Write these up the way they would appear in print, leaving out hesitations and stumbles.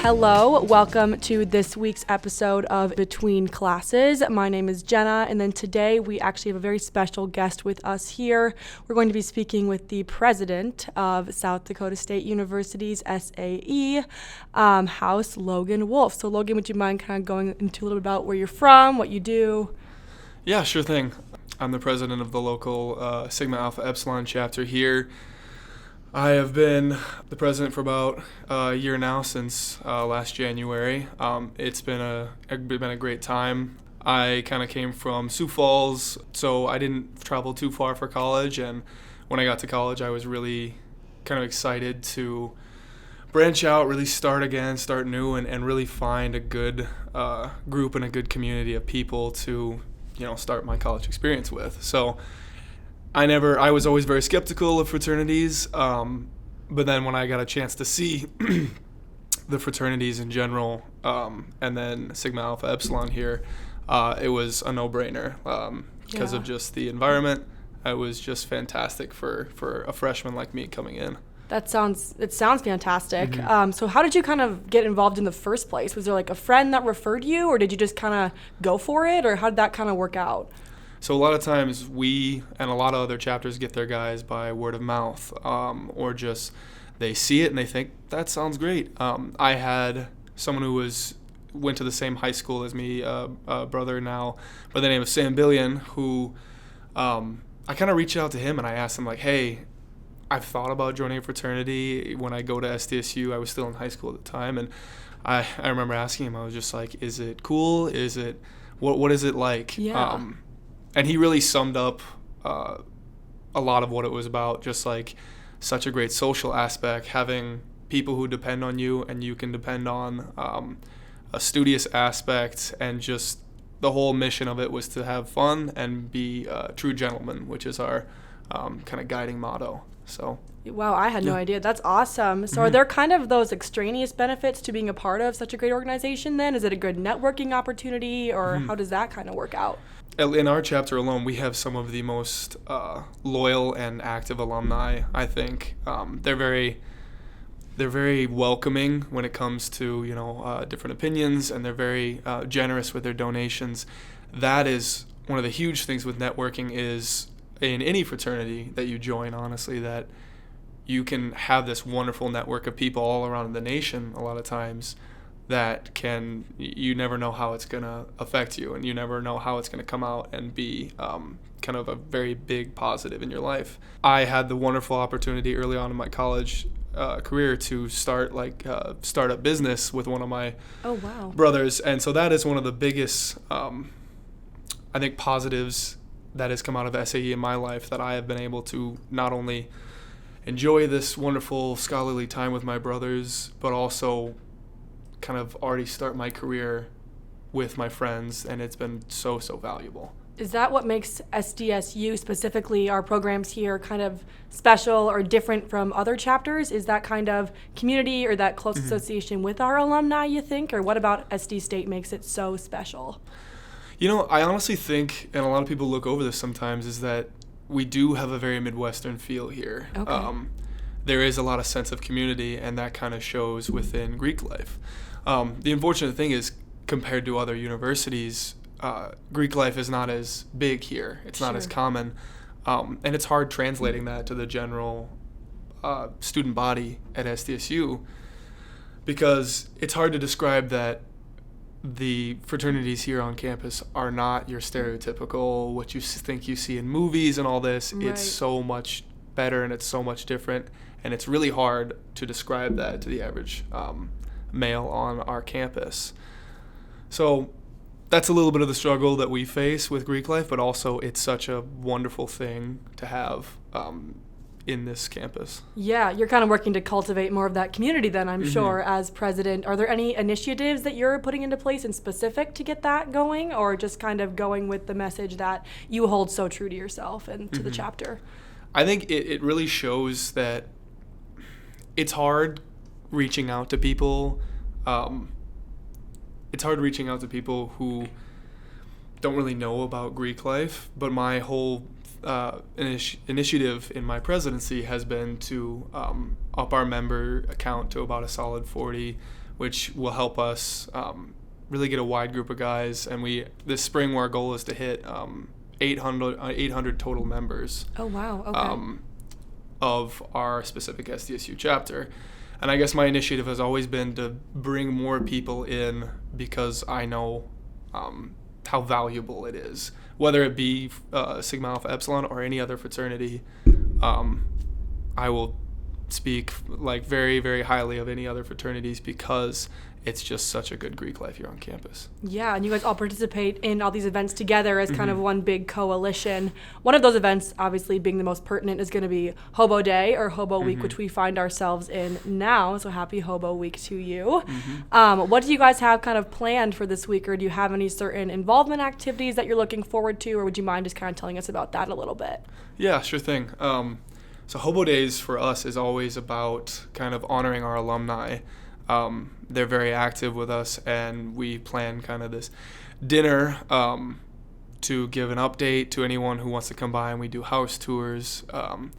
Hello, welcome to this week's episode of Between Classes. My name is Jenna, and then today we actually have a very special guest with us here. We're going to be speaking with the president of South Dakota State University's SAE House, Logan Wolf. So Logan, would you mind kind of going into a little bit about where you're from, what you do? Yeah, sure thing. I'm the president of the local Sigma Alpha Epsilon chapter here. I have been the president for about a year now, since last January. It's been a great time. I kind of came from Sioux Falls, so I didn't travel too far for college. And when I got to college, I was really kind of excited to branch out, really start again, start new, and really find a good group and a good community of people to, start my college experience with. So I was always very skeptical of fraternities, but then when I got a chance to see the fraternities in general, and then Sigma Alpha Epsilon here, it was a no-brainer because of just the environment. It was just fantastic for a freshman like me coming in. It sounds fantastic. Mm-hmm. So how did you kind of get involved in the first place? Was there like a friend that referred you, or did you just kind of go for it, or how did that kind of work out? So a lot of times we and a lot of other chapters get their guys by word of mouth, or just they see it and they think, that sounds great. I had someone who went to the same high school as me, a brother now by the name of Sam Billion, who I kind of reached out to him and I asked him, like, hey, I've thought about joining a fraternity. When I go to SDSU, I was still in high school at the time, and I remember asking him, I was just like, is it cool? Is it, what is it like? Yeah. And he really summed up a lot of what it was about, just like such a great social aspect, having people who depend on you and you can depend on, a studious aspect, and just the whole mission of it was to have fun and be a true gentleman, which is our kind of guiding motto. So. Wow, I had no idea. That's awesome. So Are there kind of those extraneous benefits to being a part of such a great organization then? Is it a good networking opportunity, or how does that kind of work out? In our chapter alone, we have some of the most loyal and active alumni, I think. They're very welcoming when it comes to, different opinions, and they're very generous with their donations. That is one of the huge things with networking is in any fraternity that you join, honestly, that you can have this wonderful network of people all around the nation a lot of times that you never know how it's going to affect you, and you never know how it's going to come out and be kind of a very big positive in your life. I had the wonderful opportunity early on in my college career to start a business with one of my brothers, and so that is one of the biggest, I think, positives that has come out of SAE in my life, that I have been able to not only enjoy this wonderful scholarly time with my brothers, but also kind of already start my career with my friends, and it's been so valuable. Is that what makes SDSU, specifically our programs here, kind of special or different from other chapters? Is that kind of community or that close association with our alumni, you think? Or what about SDState makes it so special? I honestly think, and a lot of people look over this sometimes, is that we do have a very Midwestern feel here. Okay. There is a lot of sense of community, and that kind of shows within Greek life. The unfortunate thing is, compared to other universities, Greek life is not as big here. It's not as common. And it's hard translating that to the general student body at SDSU, because it's hard to describe that the fraternities here on campus are not your stereotypical, what you think you see in movies and all this. Right. It's so much better, and it's so much different, and it's really hard to describe that to the average male on our campus. So that's a little bit of the struggle that we face with Greek life, but also it's such a wonderful thing to have in this campus. Yeah, you're kind of working to cultivate more of that community then, I'm sure, as president. Are there any initiatives that you're putting into place in specific to get that going, or just kind of going with the message that you hold so true to yourself and to the chapter? I think it really shows that it's hard reaching out to people. It's hard reaching out to people who don't really know about Greek life, but my whole initiative in my presidency has been to up our member count to about a solid 40 which will help us really get a wide group of guys. And this spring, our goal is to hit 800 total members. Oh, wow. Okay. Of our specific SDSU chapter. And I guess my initiative has always been to bring more people in because I know how valuable it is. Whether it be Sigma Alpha Epsilon or any other fraternity, I will speak like very, very highly of any other fraternities because it's just such a good Greek life here on campus. Yeah, and you guys all participate in all these events together as kind of one big coalition. One of those events, obviously being the most pertinent, is going to be Hobo Day or Hobo Week, which we find ourselves in now. So happy Hobo Week to you. What do you guys have kind of planned for this week, or do you have any certain involvement activities that you're looking forward to, or would you mind just kind of telling us about that a little bit? Yeah, sure thing. So Hobo Days for us is always about kind of honoring our alumni. They're very active with us, and we plan kind of this dinner to give an update to anyone who wants to come by, and we do house tours. And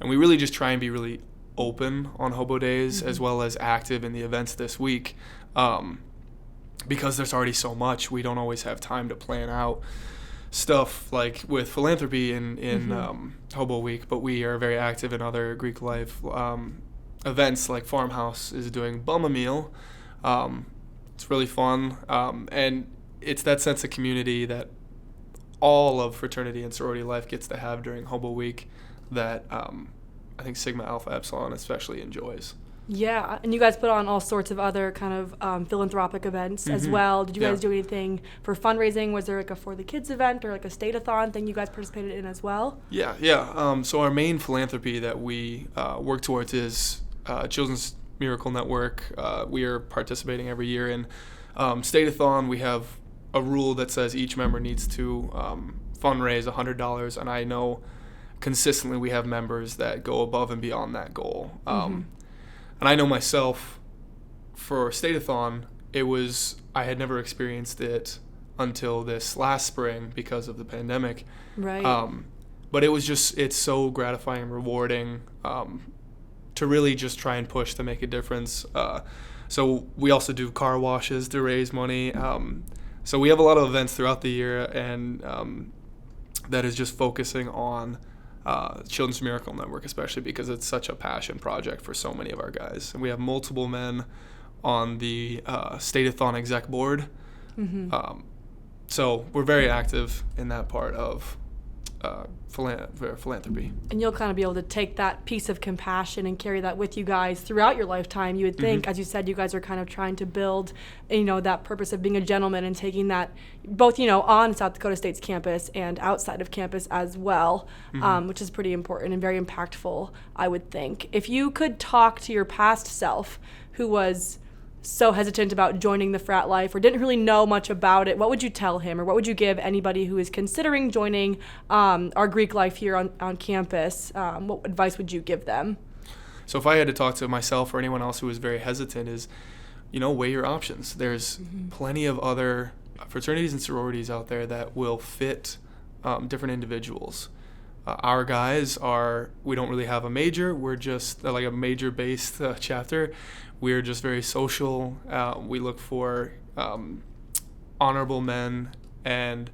we really just try and be really open on Hobo Days as well as active in the events this week. Because there's already so much, we don't always have time to plan out stuff like with Philanthropy in Hobo Week, but we are very active in other Greek life events, like Farmhouse is doing Bum a Meal. It's really fun, and it's that sense of community that all of Fraternity and Sorority Life gets to have during Hobo Week that I think Sigma Alpha Epsilon especially enjoys. Yeah, and you guys put on all sorts of other kind of philanthropic events as well. Did you guys do anything for fundraising? Was there like a For the Kids event or like a state-a-thon thing you guys participated in as well? Yeah. So our main philanthropy that we work towards is Children's Miracle Network. We are participating every year in State-a-thon. We have a rule that says each member needs to fundraise $100, and I know consistently we have members that go above and beyond that goal. And I know myself, for State-a-thon, I had never experienced it until this last spring because of the pandemic. Right. But it's so gratifying and rewarding to really just try and push to make a difference. So we also do car washes to raise money. So we have a lot of events throughout the year, and that is just focusing on Children's Miracle Network, especially because it's such a passion project for so many of our guys. And we have multiple men on the State-a-thon exec board. So we're very active in that part of philanthropy. And you'll kind of be able to take that piece of compassion and carry that with you guys throughout your lifetime. You would think, as you said, you guys are kind of trying to build, that purpose of being a gentleman and taking that both, on South Dakota State's campus and outside of campus as well, which is pretty important and very impactful, I would think. If you could talk to your past self who was so hesitant about joining the frat life or didn't really know much about it, what would you tell him, or what would you give anybody who is considering joining our Greek life here on campus? What advice would you give them? So if I had to talk to myself or anyone else who is very hesitant is, weigh your options. There's plenty of other fraternities and sororities out there that will fit different individuals. Our guys we don't really have a major. We're just like a major-based chapter. We're just very social. We look for honorable men, and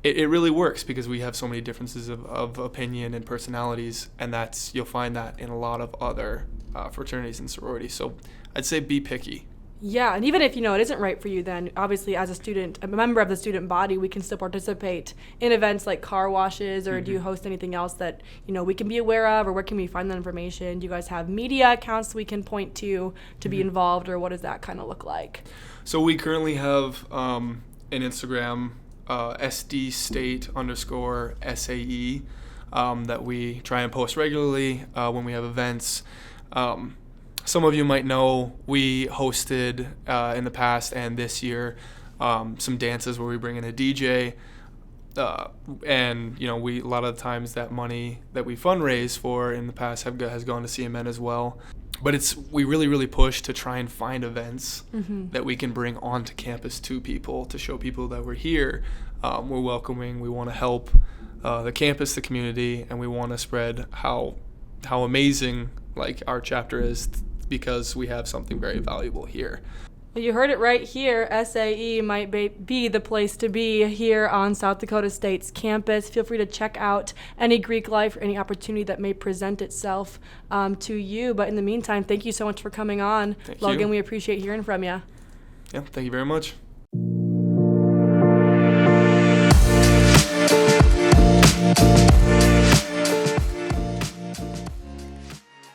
it really works because we have so many differences of opinion and personalities, and you'll find that in a lot of other fraternities and sororities. So I'd say be picky. Yeah, and even if, it isn't right for you, then obviously as a member of the student body, we can still participate in events like car washes, or do you host anything else that, we can be aware of, or where can we find that information? Do you guys have media accounts we can point to be involved, or what does that kind of look like? So we currently have an Instagram, SDState _SAE, that we try and post regularly when we have events. Some of you might know we hosted in the past and this year some dances where we bring in a DJ, and we a lot of the times that money that we fundraise for in the past has gone to CMN as well. But we really push to try and find events that we can bring onto campus to people, to show people that we're here, we're welcoming, we want to help the campus, the community, and we want to spread how amazing like our chapter is because we have something very valuable here. Well, you heard it right here. SAE might be the place to be here on South Dakota State's campus. Feel free to check out any Greek life or any opportunity that may present itself to you. But in the meantime, thank you so much for coming on. Thank Logan, you. we appreciate hearing from you. Yeah, thank you very much.